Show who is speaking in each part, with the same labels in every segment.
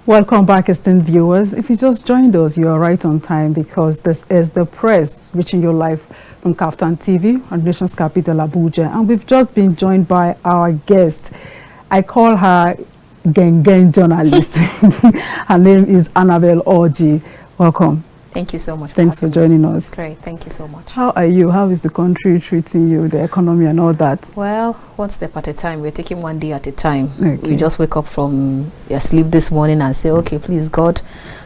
Speaker 1: Welcome back, esteemed viewers. If you just joined us, you are right on time because this is the press reaching your live from KAFTAN TV on nation's capital, Abuja. And we've just been joined by our guest. I call her Gang journalist. Her name is Annabel Orji. Welcome.
Speaker 2: Thank you so much.
Speaker 1: Thanks for joining us.
Speaker 2: Great, thank you so much.
Speaker 1: How are you? How is the country treating you, the economy and all that?
Speaker 2: Well, one step at a time. We're taking one day at a time.
Speaker 1: Okay.
Speaker 2: We just wake up from your sleep this morning and say, okay, please, God,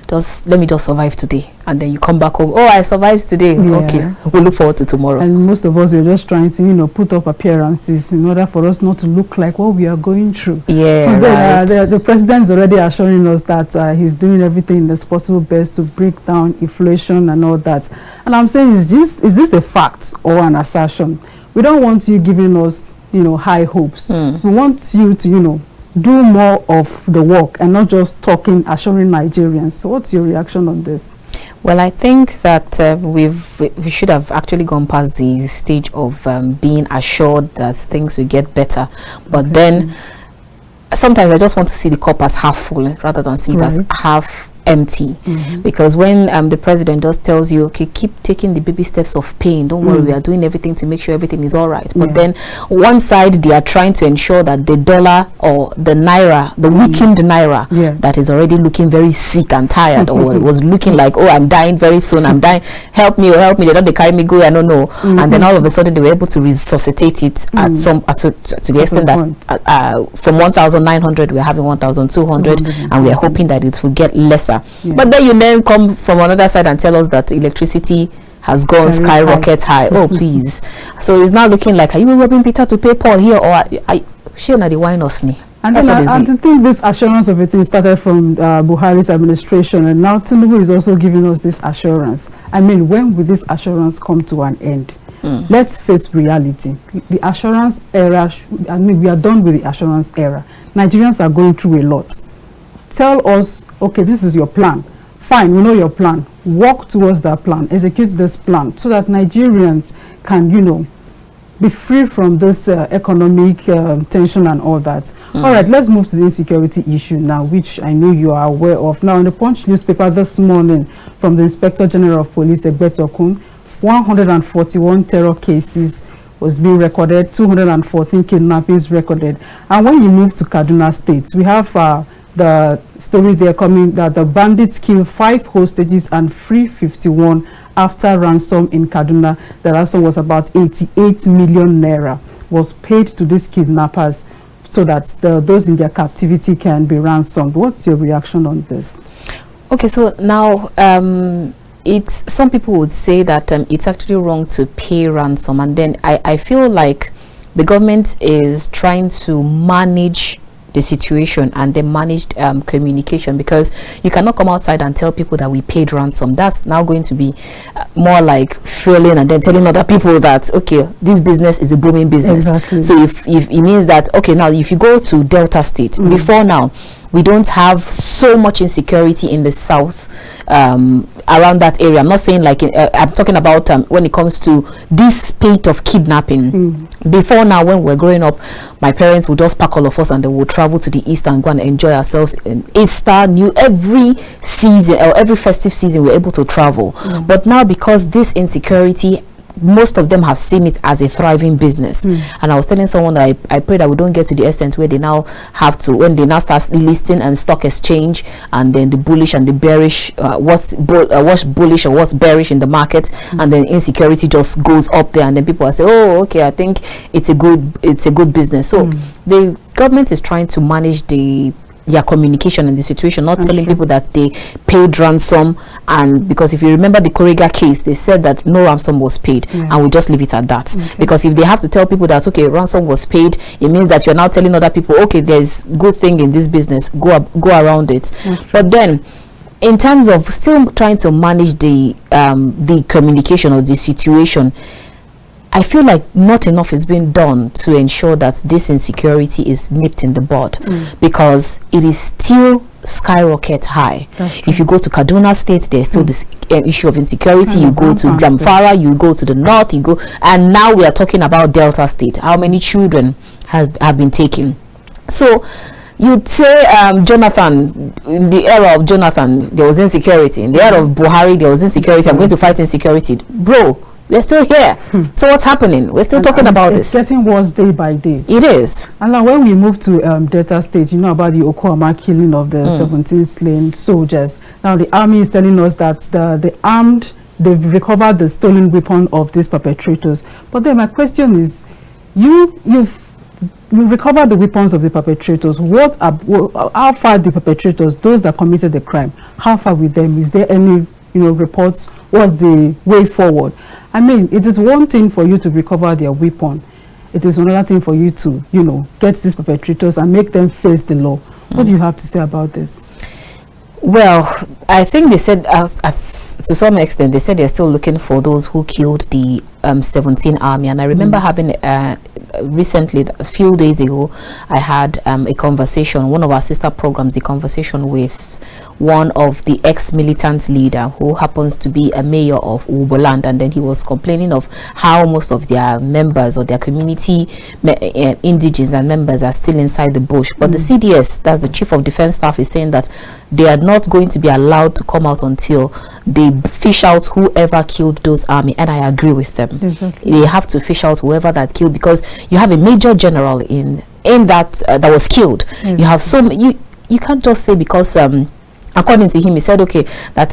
Speaker 2: just let me just survive today. And then you come back home. Oh, I survived today.
Speaker 1: Yeah.
Speaker 2: Okay, we'll look forward to tomorrow.
Speaker 1: And most of us are just trying to, put up appearances in order for us not to look like what we are going through.
Speaker 2: Yeah,
Speaker 1: but
Speaker 2: right.
Speaker 1: The president is already assuring us that he's doing everything that's possible best to break down inflation and all that. And I'm saying, is this a fact or an assertion? We don't want you giving us, high hopes. We want you to, do more of the work and not just talking, assuring Nigerians. So what's your reaction on this?
Speaker 2: Well, I think that we should have actually gone past the stage of being assured that things will get better. But then sometimes I just want to see the cup as half full rather than see it as half empty. Because when the president just tells you, okay, keep taking the baby steps of pain, don't worry, we are doing everything to make sure everything is all right. But then one side, they are trying to ensure that the dollar or the naira, the weakened naira, that is already looking very sick and tired, or it was looking like, oh, I'm dying very soon, I'm dying, help me, they carry me, go, I don't know. And then all of a sudden they were able to resuscitate it at to the extent that from 1,900 we're having 1,200, and we're hoping that it will get lesser. But then you then come from another side and tell us that electricity has gone skyrocket high. Oh, please. So it's now looking like, are you robbing Peter to pay Paul here, or she na the wine or snee?
Speaker 1: And to think this assurance of it started from Buhari's administration, and now Tinubu is also giving us this assurance. I mean, when will this assurance come to an end? Let's face reality. The assurance era, we are done with the assurance era. Nigerians are going through a lot. Tell us, okay, this is your plan. Fine, we know your plan. Work towards that plan. Execute this plan so that Nigerians can, be free from this economic tension and all that. All right, let's move to the insecurity issue now, which I know you are aware of. Now, in the Punch newspaper this morning, from the Inspector General of Police, Egbetokun, 141 terror cases was being recorded, 214 kidnappings recorded. And when you move to Kaduna State, we have the story there coming that the bandits killed 5 hostages and free 51 after ransom in Kaduna. The ransom was about 88 million naira was paid to these kidnappers so that those in their captivity can be ransomed. What's your reaction on this? Okay, so now some people would say that it's actually wrong to pay ransom, and then I feel like the government is trying to manage the situation and they managed communication, because you cannot come outside and tell people that we paid ransom. That's now going to be more like failing and then telling other people that, okay, this business is a booming business. Exactly. So if it means that, okay, now if you go to Delta State, before now we don't have so much insecurity in the south around that area. I'm not saying like I'm talking about when it comes to this spate of kidnapping. Before now, when we're growing up, my parents would just pack all of us and they would travel to the east and go and enjoy ourselves in Easter, every season or every festive season we're able to travel. But now, because this insecurity, most of them have seen it as a thriving business. And I was telling someone that I pray that we don't get to the extent where they now have to, when they now start listing and stock exchange, and then the bullish and the bearish, what's bullish or what's bearish in the market, and then insecurity just goes up there, and then people are saying, oh, okay, I think it's a good business. So the government is trying to manage their communication in the situation, not telling people that they paid ransom. And because if you remember the Korega case, they said that no ransom was paid, and we just leave it at that. Because if they have to tell people that, okay, ransom was paid, it means that you're now telling other people, okay, there's good thing in this business, go around it. But then in terms of still trying to manage the communication of the situation, I feel like not enough is being done to ensure that this insecurity is nipped in the bud, because it is still skyrocket high. If you go to Kaduna State, there's still this issue of insecurity. You go to Zamfara, you go to the north, and now we are talking about Delta State. How many children have been taken? So
Speaker 2: You'd say Jonathan, in the era of Jonathan, there was insecurity. In the era of Buhari, there was insecurity. I'm going to fight insecurity. Bro, we're still here. So what's happening? We're still talking about this.
Speaker 1: It's getting worse day by day.
Speaker 2: It is.
Speaker 1: And now when we move to Delta State, you know about the Okwama killing of the 17 slain soldiers. Now the army is telling us that they've recovered the stolen weapon of these perpetrators. But then my question is, you've recovered the weapons of the perpetrators. How far the perpetrators, those that committed the crime, how far with them? Is there any reports? What's the way forward? I mean, it is one thing for you to recover their weapon. It is another thing for you to, get these perpetrators and make them face the law. What do you have to say about this?
Speaker 2: Well, I think they said, to some extent, they said they're still looking for those who killed the 17 army. And I remember having recently, a few days ago, I had a conversation, one of our sister programs, the conversation with one of the ex-militant leader who happens to be a mayor of Uboland, and then he was complaining of how most of their members or their community indigenes and members are still inside the bush. But the CDS, that's the Chief of Defense Staff, is saying that they are not going to be allowed to come out until they fish out whoever killed those army. And I agree with them. Exactly. They have to fish out whoever that killed, because you have a major general in that that was killed. You have you can't just say because according to him, he said, okay, that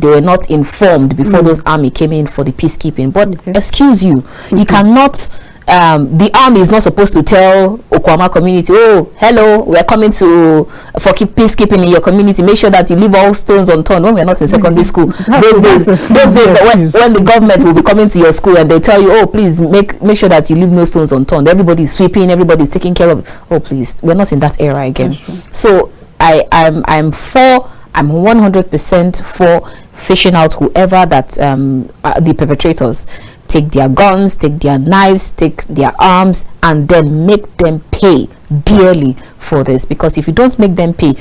Speaker 2: they were not informed before those army came in for the peacekeeping. But excuse you, you cannot. The army is not supposed to tell Okwama community, oh, hello, we're coming for peacekeeping in your community. Make sure that you leave all stones unturned. When we're not in secondary school, those days when the government will be coming to your school and they tell you, oh, please make sure that you leave no stones unturned. Everybody's sweeping, everybody's taking care of. Oh, please, we're not in that era again. So I'm 100% for fishing out whoever that the perpetrators. Take their guns, take their knives, take their arms, and then make them pay dearly for this. Because if you don't make them pay,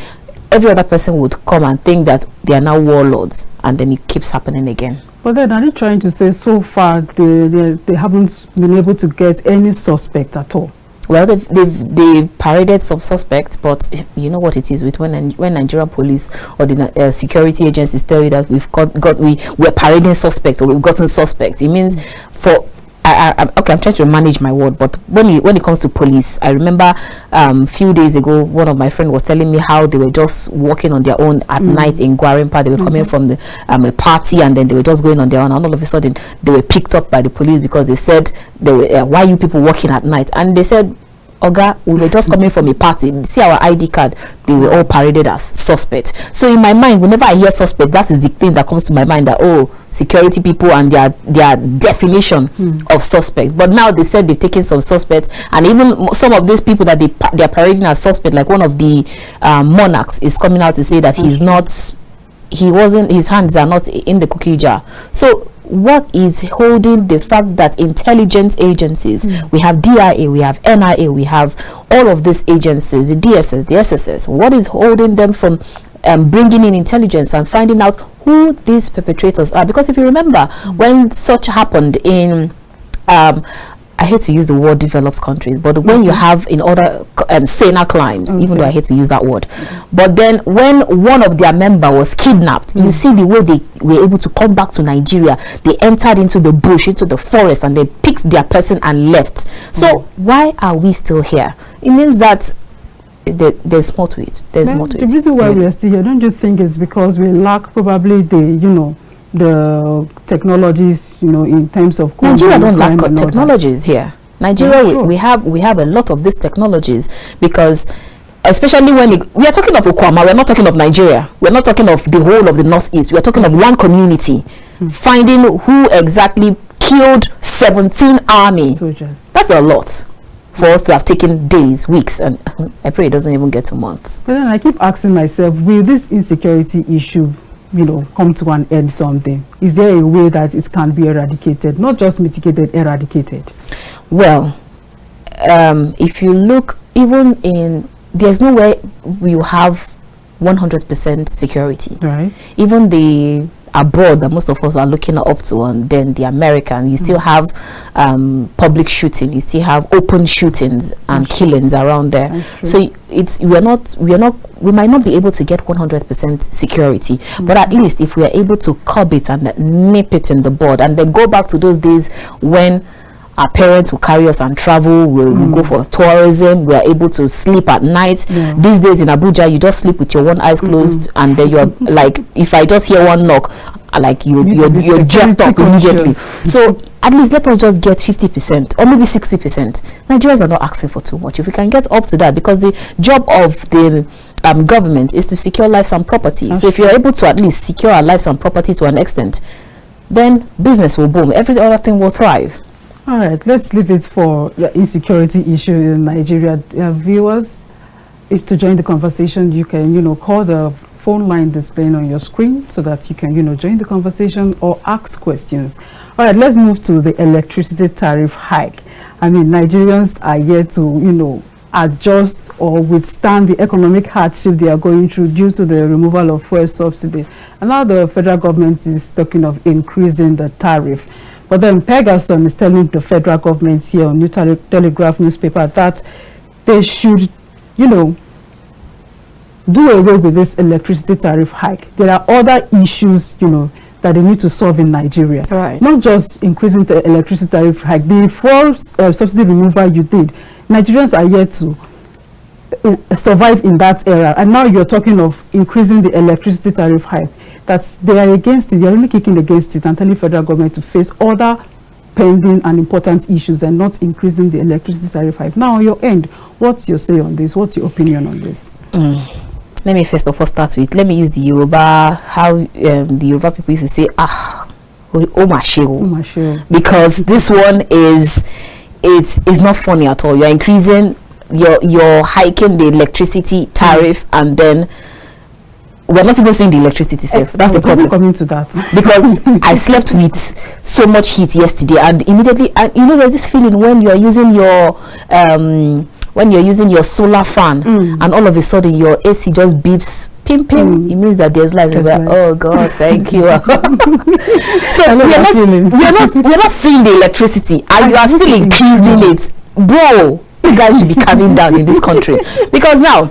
Speaker 2: every other person would come and think that they are now warlords, and then it keeps happening again. But
Speaker 1: then are they trying to say so far they haven't been able to get any suspect at all?
Speaker 2: Well, they paraded some suspects, but you know what it is with when Nigerian police or the security agencies tell you that we're parading suspect or we've gotten suspect. It means okay, I'm trying to manage my word, but when it comes to police, I remember few days ago, one of my friends was telling me how they were just walking on their own at night in Gwarimpa. They were coming from a party, and then they were just going on their own, and all of a sudden they were picked up by the police because they said, why are you people walking at night? And they said, Oga, we were just coming from a party. See our ID card, they were all paraded as suspects. So in my mind, whenever I hear suspect, that is the thing that comes to my mind, that security people and their definition of suspect. But now they said they've taken some suspects, and even some of these people that they're parading as suspect, like one of the monarchs is coming out to say that his hands are not in the cookie jar. So what is holding the fact that intelligence agencies, we have DIA, we have NIA, we have all of these agencies, the DSS, the SSS, what is holding them from bringing in intelligence and finding out who these perpetrators are? Because if you remember, when such happened in I hate to use the word developed countries, but when you have in other saner climes, even though I hate to use that word, but then when one of their member was kidnapped, you see the way they were able to come back to Nigeria. They entered into the bush, into the forest, and they picked their person and left. So why are we still here? It means that there's more to it. There's more to it.
Speaker 1: The reason why we are still here, don't you think it's because we lack probably the technologies, in terms of
Speaker 2: Nigeria don't lack technologies here. Nigeria, we have a lot of these technologies, because especially when we are talking of Okwama, we're not talking of Nigeria, we're not talking of the whole of the Northeast, we are talking of one community finding who exactly killed 17 army soldiers. That's a lot for us to have taken days, weeks, and I pray it doesn't even get to months.
Speaker 1: But then I keep asking myself, will this insecurity issue come to an end someday? Is there a way that it can be eradicated, not just mitigated, eradicated?
Speaker 2: Well, if you look, there's no way you have 100% security.
Speaker 1: Right.
Speaker 2: Even the abroad that most of us are looking up to, and then the American, you still have public shooting, you still have open shootings and killings around there. So we might not be able to get 100% security, but at least if we are able to curb it and nip it in the bud, and then go back to those days when our parents will carry us and travel, we'll go for tourism, we are able to sleep at night. These days in Abuja, you just sleep with your one eyes closed, and then you're like, if I just hear one knock, like you're jerked up immediately. So at least let us just get 50% or maybe 60%. Nigerians are not asking for too much. If we can get up to that, because the job of the government is to secure lives and property. So if you're able to at least secure our lives and property to an extent, then business will boom, every other thing will thrive.
Speaker 1: All right, let's leave it for the insecurity issue in Nigeria. Viewers, if to join the conversation, you can, call the phone line displaying on your screen so that you can, join the conversation or ask questions. All right, let's move to the electricity tariff hike. I mean, Nigerians are yet to, adjust or withstand the economic hardship they are going through due to the removal of fuel subsidy. And now the federal government is talking of increasing the tariff. But then Pegasus is telling the federal government here on New Telegraph newspaper that they should, do away with this electricity tariff hike. There are other issues, that they need to solve in Nigeria.
Speaker 2: Right.
Speaker 1: Not just increasing the electricity tariff hike. The fuel subsidy removal you did, Nigerians are yet to survive in that era. And now you're talking of increasing the electricity tariff hike. They are against it. They are really kicking against it and telling the federal government to face other pending and important issues and not increasing the electricity tariff hike. Now, on your end, what's your say on this? What's your opinion on this?
Speaker 2: Let me first of all start with, let me use the Yoruba, how the Yoruba people used to say, because this one it's not funny at all. You're increasing, you're hiking the electricity tariff, and then we're not even seeing the electricity safe. That's the problem.
Speaker 1: Coming to that
Speaker 2: because I slept with so much heat yesterday, and immediately, and there's this feeling when you're using your solar fan, and all of a sudden your AC just beeps, pim pim. It means that there's light. Oh God, thank you. So we're not seeing the electricity, and you are still increasing it, bro. You guys should be coming down in this country, because now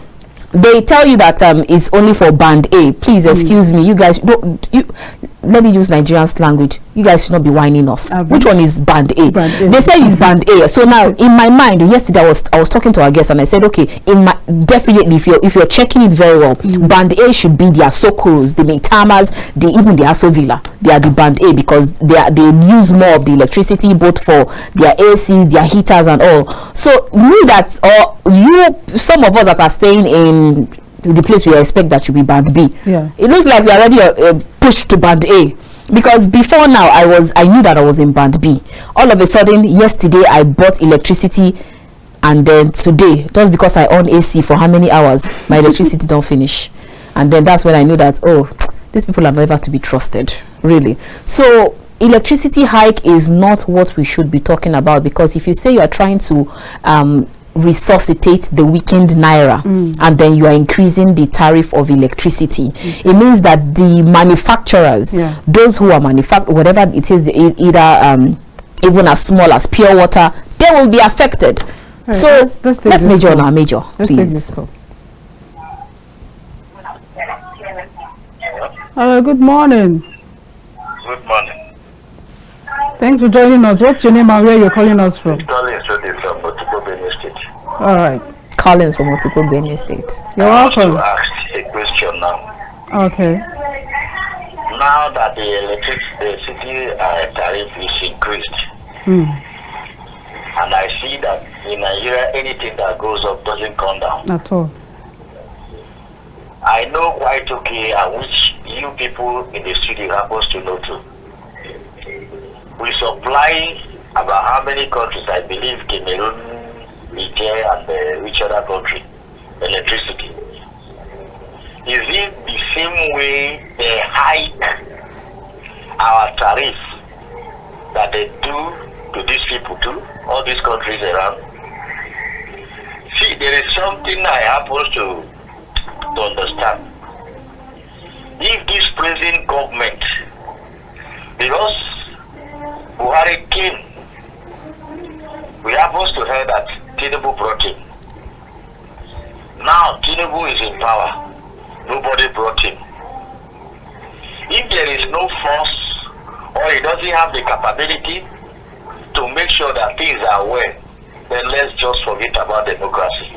Speaker 2: they tell you that it's only for band A. Please excuse me, you guys. Let me use Nigerian language. You guys should not be whining us. Which one is band A? They say it's band A. So now, in my mind, yesterday I was talking to our guest and I said, okay, definitely if you're checking it very well, band A should be the Sokoros, the Meitamas, even the Aso Villa. They are the band A because they use more of the electricity, both for their ACs, their heaters, and all. So some of us that are staying in the place we expect that should be band B. It looks like we are already pushed to band A, because before now I knew that I was in band B. All of a sudden yesterday I bought electricity, and then today, just because I on AC for how many hours, my electricity don't finish, and then that's when I knew that, oh, these people are never to be trusted, really. So electricity hike is not what we should be talking about, because if you say you are trying to resuscitate the weakened naira, and then you are increasing the tariff of electricity, it means that the manufacturers, those who are whatever it is, either even as small as pure water, they will be affected. Right, so let's major on our major, please.
Speaker 1: Good morning.
Speaker 3: Good morning.
Speaker 1: Thanks for joining us. What's your name and where you're calling us from? All right.
Speaker 2: Collins from Otukpo Benue State.
Speaker 1: You're welcome.
Speaker 3: To ask a question now.
Speaker 1: Okay.
Speaker 3: Now that the electricity tariff is increased, and I see that in Nigeria anything that goes up doesn't come down
Speaker 1: at all.
Speaker 3: I know quite okay, which you people in the studio happens to know too. We supply about how many countries? I believe Cameroon, Niger, and which other country? Electricity. Is it the same way they hike our tariff that they do to these people too? All these countries around? See, there is something I happen to understand. If this present government Because Buhari came, we are supposed to hear that Tinubu brought him. Now Tinubu is in power. Nobody brought him. If there is no force, or he doesn't have the capability to make sure that things are well, then let's just forget about democracy.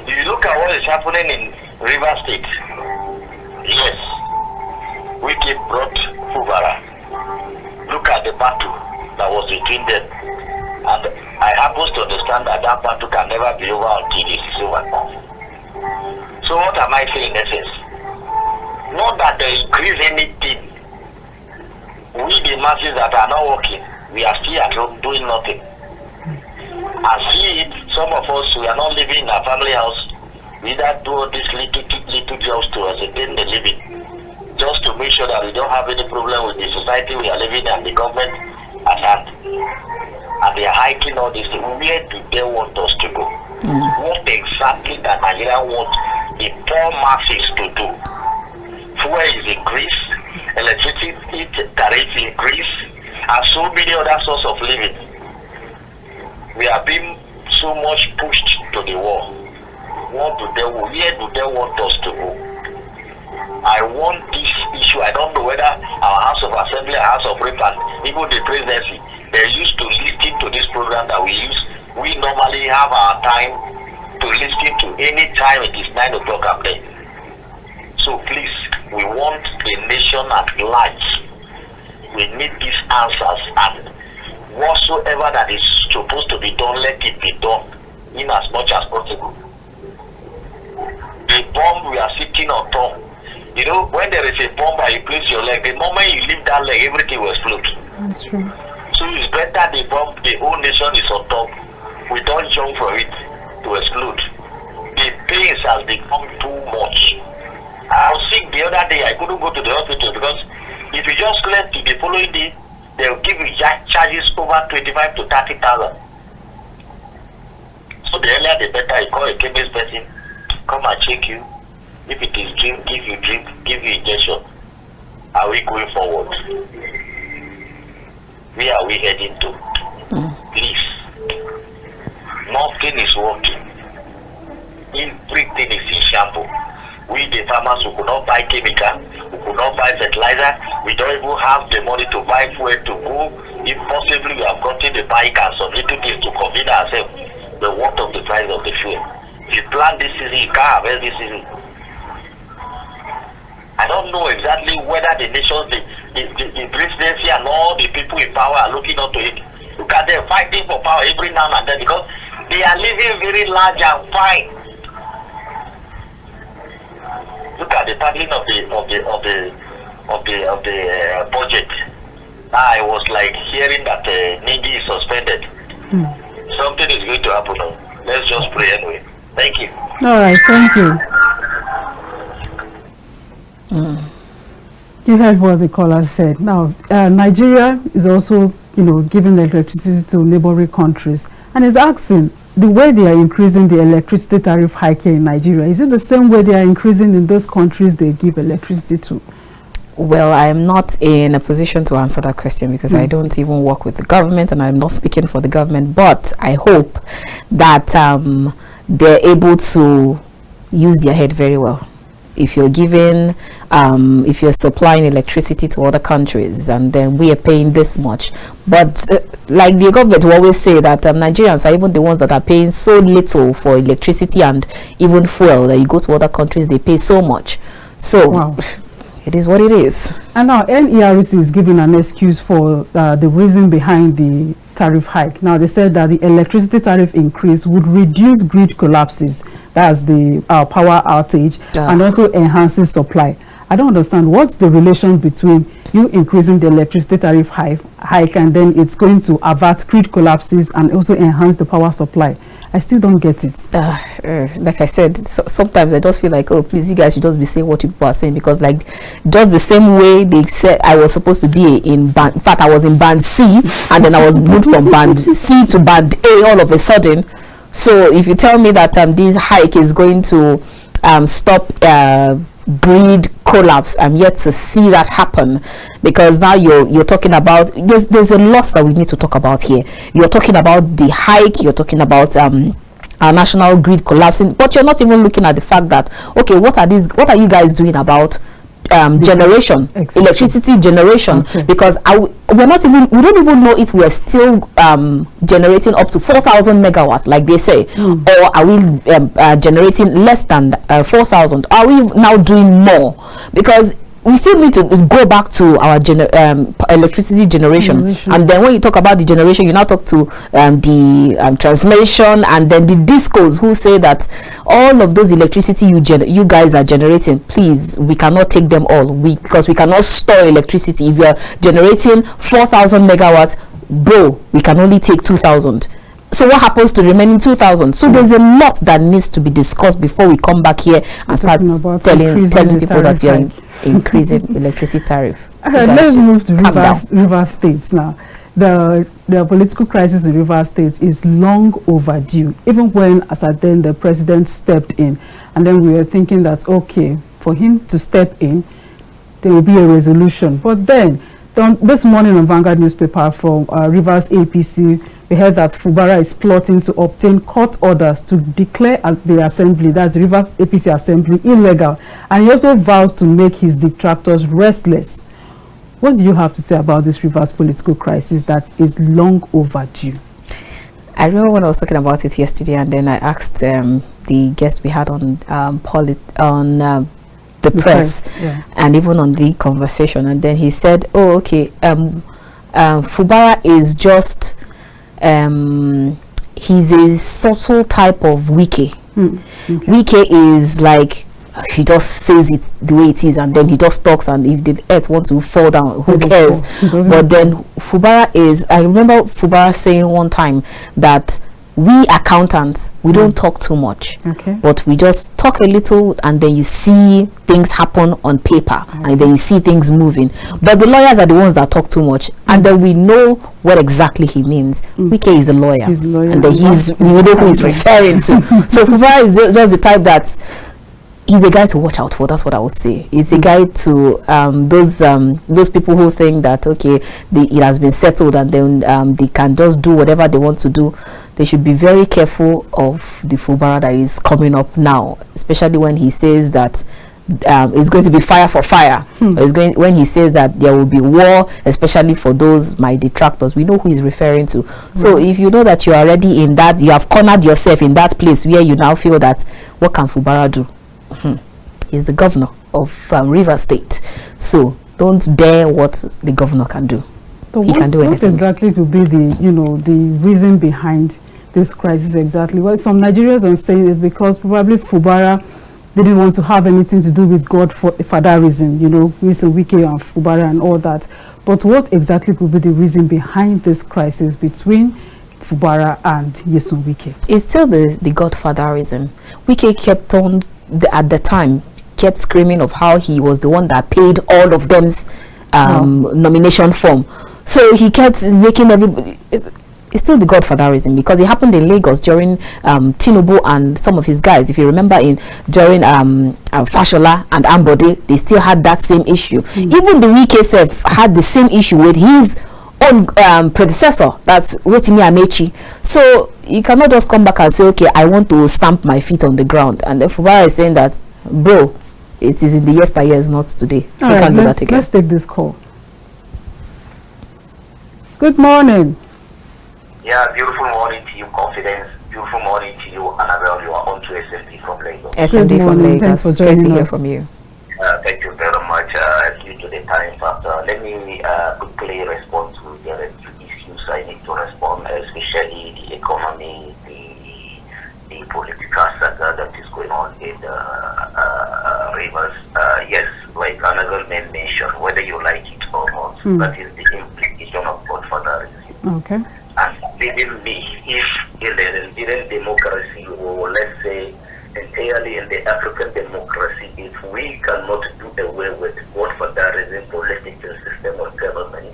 Speaker 3: If you look at what is happening in Rivers State, yes, Wiki brought Fubara. Look at the battle that was between them. And I happen to understand that that battle can never be over until it is over. So what am I saying in essence? Not that they increase anything. We the masses that are not working, we are still at home doing nothing. And see it, some of us, we are not living in a family house. We either do all these little jobs to ascertain the living, just to make sure that we don't have any problem with the society we are living in and the government at hand. And they are hiking all this. Where do they want us to go? What exactly that Nigeria wants the poor masses to do? Fuel is increased, electricity tariff increase, and so many other sources of living. We are being so much pushed to the wall. Where do they want us to go? I want this issue. I don't know whether our House of Assembly, our House of Rep, and even the presidency, they're used to listening to this program that we use. We normally have our time to listen to any time it is 9 o'clock up there. So please, we want a nation at large. We need these answers, and whatsoever that is supposed to be done, let it be done in as much as possible. The bomb we are sitting on top. You know, when there is a bomb and you place your leg, the moment you leave that leg, everything will explode.
Speaker 1: That's true.
Speaker 3: So it's better the bomb, the whole nation is on top. We don't jump for it to explode. The pains has become too much. I was sick the other day. I couldn't go to the hospital because if you just left the following day, they'll give you charges over 25 to 30,000. So the earlier the better. You call a chemist person, come and check you. If it is drink, give you drink, give you injection. Are we going forward? Where are we heading to? Please. Nothing is working. Everything is in shambles. We the farmers who could not buy chemical, who could not buy fertilizer, we don't even have the money to buy fuel to go. If possibly we have gotten the bike and some little things to convince ourselves the worth of the price of the fuel. If you plant this season, you can't harvest this season. I don't know exactly whether the nations, the presidency and all the people in power are looking up to it. Look at them fighting for power every now and then because they are living very large and fine. Look at the tackling of the budget. I was like hearing that Nindi is suspended. Something is going to happen now. Let's just pray anyway. Thank you.
Speaker 1: All right, thank you. You heard what the caller said. Now, Nigeria is also, giving electricity to neighboring countries, and is asking the way they are increasing the electricity tariff hike here in Nigeria. Is it the same way they are increasing in those countries they give electricity to?
Speaker 2: Well, I am not in a position to answer that question because I don't even work with the government and I'm not speaking for the government. But I hope that they're able to use their head very well. If you're giving, if you're supplying electricity to other countries and then we are paying this much, but like the government will always say that Nigerians are even the ones that are paying so little for electricity and even fuel that you go to other countries, they pay so much. So wow. It is what it is. And now
Speaker 1: NERC is giving an excuse for the reason behind the tariff hike. Now they said that the electricity tariff increase would reduce grid collapses, that's the power outage, and also enhances supply. I don't understand what's the relation between you increasing the electricity tariff hike and then it's going to avert grid collapses and also enhance the power supply. I still don't get it.
Speaker 2: Like I said, sometimes I just feel like, oh, please, you guys should just be saying what people are saying, because like just the same way they said I was supposed to be in band, in fact I was in band C and then I was moved from band C to band A all of a sudden. So if you tell me that this hike is going to stop grid collapse. I'm yet to see that happen, because now you're talking about, there's a lot that we need to talk about here. You're talking about the hike, you're talking about our national grid collapsing, but you're not even looking at the fact that, okay, what are you guys doing about generation, electricity generation? Because we don't even know if we are still generating up to 4,000 megawatts like they say, or are we generating less than 4,000? Are we now doing more? Because we still need to go back to our electricity generation. And then when you talk about the generation, you now talk to the transmission, and then the discos who say that all of those electricity you guys are generating, please, we cannot take them all, because we cannot store electricity. If you are generating 4,000 megawatts, bro, we can only take 2,000. So what happens to the remaining 2,000? So there's a lot that needs to be discussed before we come back here and start telling people that you're increasing electricity tariff.
Speaker 1: Let's move to Rivers State now. The political crisis in Rivers State is long overdue. Even when, as at then, the president stepped in, and then we were thinking that, okay, for him to step in, there will be a resolution. But then, this morning on Vanguard newspaper from Rivers APC, we heard that Fubara is plotting to obtain court orders to declare the assembly, that's Rivers APC assembly, illegal. And he also vows to make his detractors restless. What do you have to say about this Rivers political crisis that is long overdue?
Speaker 2: I remember when I was talking about it yesterday, and then I asked the guest we had on the press, and even on the conversation, and then he said, oh, okay, Fubara is just he's a subtle type of Wike. Wike is like, he just says it the way it is, and then he just talks, and if the earth wants to fall down, who cares? But then Fubara is, I remember Fubara saying one time that we accountants, we don't talk too much, but we just talk a little, and then you see things happen on paper, and then you see things moving. But the lawyers are the ones that talk too much, and then we know what exactly he means. Wike is a lawyer, and then we know who he's referring to. So Fubara is just the type that he's a guy to watch out for. That's what I would say. It's a guy to those people who think that, okay, it has been settled, and then they can just do whatever they want to do. They should be very careful of the Fubara that is coming up now, especially when he says that it's going to be fire for fire. When he says that there will be war, especially for those my detractors, we know who he's referring to. So if you know that you are already in that, you have cornered yourself in that place where you now feel that, what can Fubara do? He's the governor of Rivers State, so don't dare what the governor can do. He can do anything. What exactly
Speaker 1: could be the reason behind this crisis exactly? Well, some Nigerians are saying it because probably Fubara didn't want to have anything to do with Godfatherism, Mr. Wike and Fubara and all that. But what exactly could be the reason behind this crisis between Fubara and Nyesom Wike? It's
Speaker 2: still the Godfatherism. Wike kept on, at the time, kept screaming of how he was the one that paid all of them's nomination form. So he kept making everybody. It's still the Godfatherism, because it happened in Lagos during Tinubu and some of his guys. If you remember, during Fashola and Ambode, they still had that same issue. Even the Wike self had the same issue with his own predecessor, that's Rotimi Amechi. So you cannot just come back and say, okay, I want to stamp my feet on the ground. And then Fubara is saying that, bro, it is in the yesteryears, not today.
Speaker 1: All right, can't do that again. Let's take this call. Good morning.
Speaker 3: Yeah, beautiful morning to you, Confidence. Beautiful morning to you, Annabel. You are on to SMD from Lagos.
Speaker 2: SMD from Lagos. Thanks for joining us. Great to hear from you.
Speaker 3: Thank you very much. Due to the time factor, let me quickly respond to the issues I need to respond, especially the economy, the political saga that is going on in Rivers. Yes, like Annabel mentioned, whether you like it or not, that is the implication of Godfatherism.
Speaker 1: Okay.
Speaker 3: And believe me, if in the Nigerian democracy, or let's say entirely in the African democracy, if we cannot do away with Godfatherism political system of government,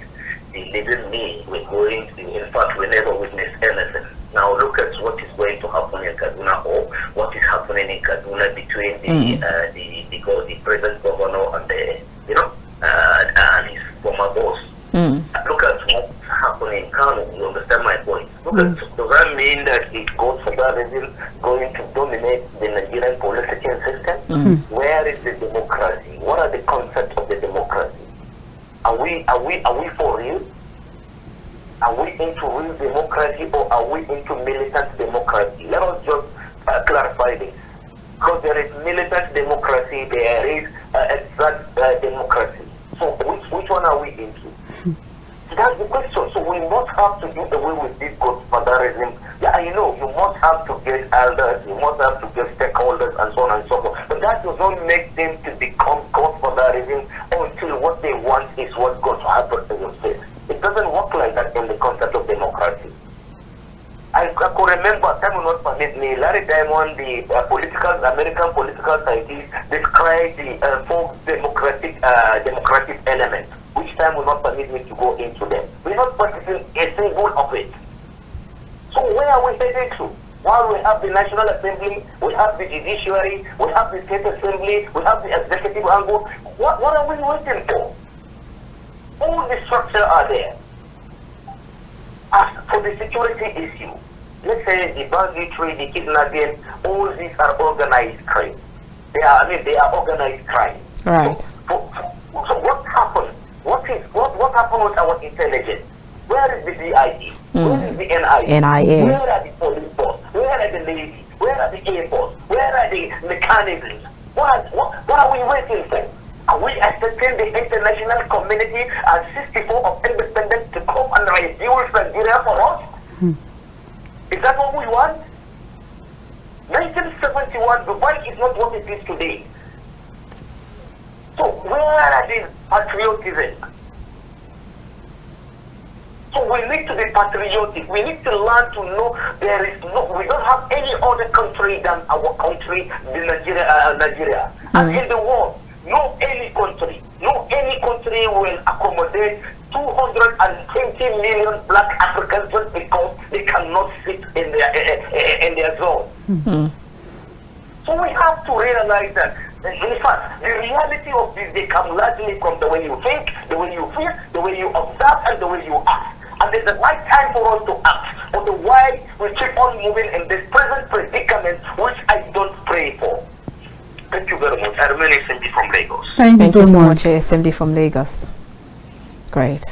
Speaker 3: believe me, we're going to, in fact, we never witness anything. Now look at what is going to happen in Kaduna, or what is happening in Kaduna between the present governor and and his former boss. Look at what's happening in Kano. You understand my point? Look at, does that mean that it goes for that reason going to dominate the Nigerian political system? Where is the democracy? What are the concepts of the democracy? Are we for real? Are we into real democracy, or are we into militant democracy? Let us just clarify this. Because there is militant democracy, there is exact democracy. So which one are we into? That's the question. So we must have to do away with this godfatherism. Yeah, I know you must have to get elders, you must have to get stakeholders, and so on and so forth. But that does not make them to become godfatherism until what they want is what's going to happen to the state. It doesn't work like that in the concept of democracy. I could remember, time will not permit me, Larry Diamond, the American political scientist, described the folk democratic element, which time will not permit me to go into them. We're not practicing a single of it. So where are we heading to? While we have the National Assembly, we have the Judiciary, we have the State Assembly, we have the Executive Angle, what are we waiting for? All the structures are there. As for the security issue, let's say the banditry, the kidnapping, all these are organized crime. They are organized crime.
Speaker 2: Right.
Speaker 3: So what happened? What happened with our intelligence? Where is the DIG? Where is the NIA? Where are the police force? Where are the Navy? Where are the Air Force? Where are the mechanisms? What are we waiting for? Are we expecting the international community and 64 of independence to come and rebuild Nigeria for us? Is that what we want? 1971, Dubai is not what it is today. So where are the patriotism? So we need to be patriotic. We need to learn to know we don't have any other country than our country, Nigeria. And in the world, no any country will accommodate 220 million black Africans just because they cannot sit in their zone. So we have to realize that, in fact, the reality of this, they come largely from the way you think, the way you feel, the way you observe, and the way you act. And there's the right time for us to act. Otherwise, we keep on moving in this present predicament, which I don't pray for. Thank you very much. I remain SMD from Lagos.
Speaker 2: Thank you so much, SMD from Lagos. Great.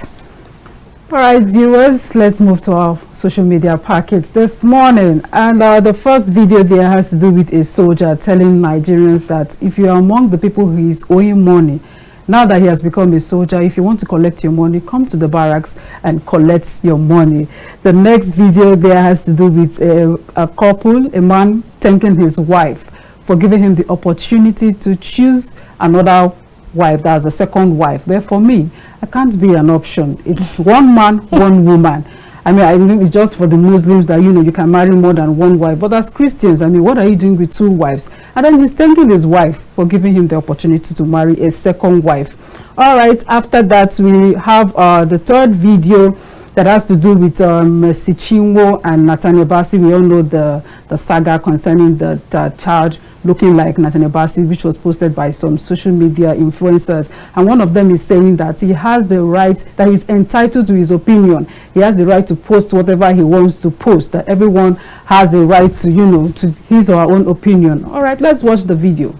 Speaker 1: All right, viewers, let's move to our social media package this morning. And the first video there has to do with a soldier telling Nigerians that if you are among the people who is owing money, now that he has become a soldier, if you want to collect your money, come to the barracks and collect your money. The next video there has to do with a couple, a man thanking his wife for giving him the opportunity to choose another wife, that's a second wife. But for me, I can't be an option. It's one man, one woman. I mean, it's just for the Muslims that, you can marry more than one wife. But as Christians, what are you doing with two wives? And then he's thanking his wife for giving him the opportunity to marry a second wife. All right, after that, we have the third video that has to do with Mercy Chinwo and Nathaniel Bassey. We all know the saga concerning the child looking like Nathaniel Bassey, which was posted by some social media influencers. And one of them is saying that he has the right, that he's entitled to his opinion. He has the right to post whatever he wants to post, that everyone has the right to, to his or her own opinion. All right, let's watch the video.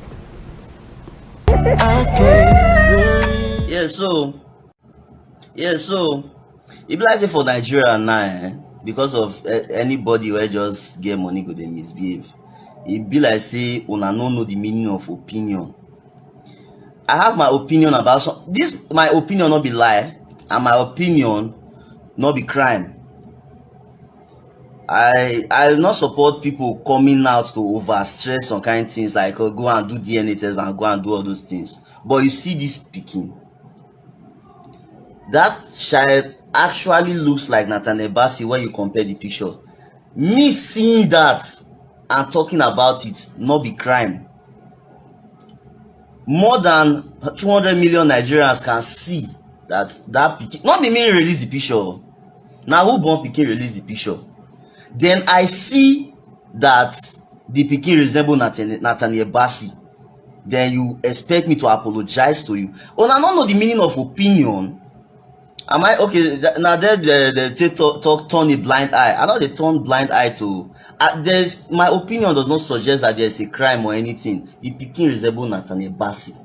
Speaker 4: Yeah, so it be like for Nigeria now, because of anybody where just get money go they misbehave. It be like say una no know the meaning of opinion. I have my opinion about this. My opinion not be lie, and my opinion not be crime. I will not support people coming out to overstress some kind of things like go and do DNA tests and go and do all those things. But you see this speaking, that child actually looks like Nathaniel Bassey when you compare the picture. Me seeing that and talking about it not be crime. More than 200 million Nigerians can see that picture. Not be me release the picture. Now who born Pikin release the picture? Then I see that the Pikin resemble Nathaniel Bassey. then you expect me to apologize to you. Una no know the meaning of opinion. Am I okay? Now they talk turn a blind eye. I know they turn blind eye to. There's my opinion does not suggest that there's a crime or anything. The pikin resemble Nathaniel Bassey.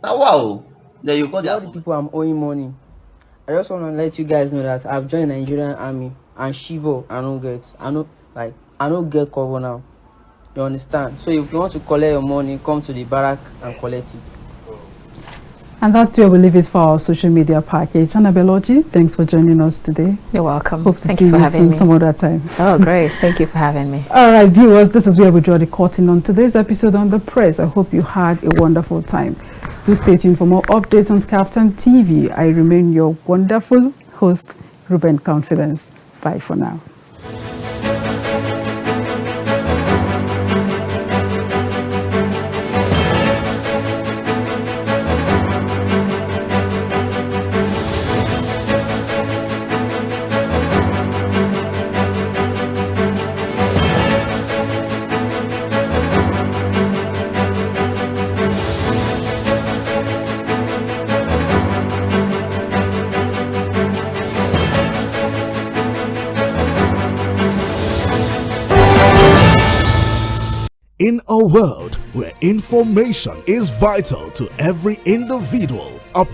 Speaker 4: Now wow, there you go.
Speaker 5: All the people I'm owing money. I just want to let you guys know that I've joined the Nigerian army and Shivo. I don't get cover now. You understand? So if you want to collect your money, come to the barrack and collect it.
Speaker 1: And that's where we leave it for our social media package. Annabel, Orji, thanks for joining us today.
Speaker 2: You're welcome.
Speaker 1: Hope to
Speaker 2: Thank
Speaker 1: see
Speaker 2: you for
Speaker 1: you
Speaker 2: having
Speaker 1: soon
Speaker 2: me.
Speaker 1: some other time.
Speaker 2: Oh, great. Thank you for having me.
Speaker 1: All right, viewers, this is where we draw the curtain on today's episode on The Press. I hope you had a wonderful time. Do stay tuned for more updates on KAFTAN TV. I remain your wonderful host, Reuben Confidence. Bye for now.
Speaker 6: In a world where information is vital to every individual, a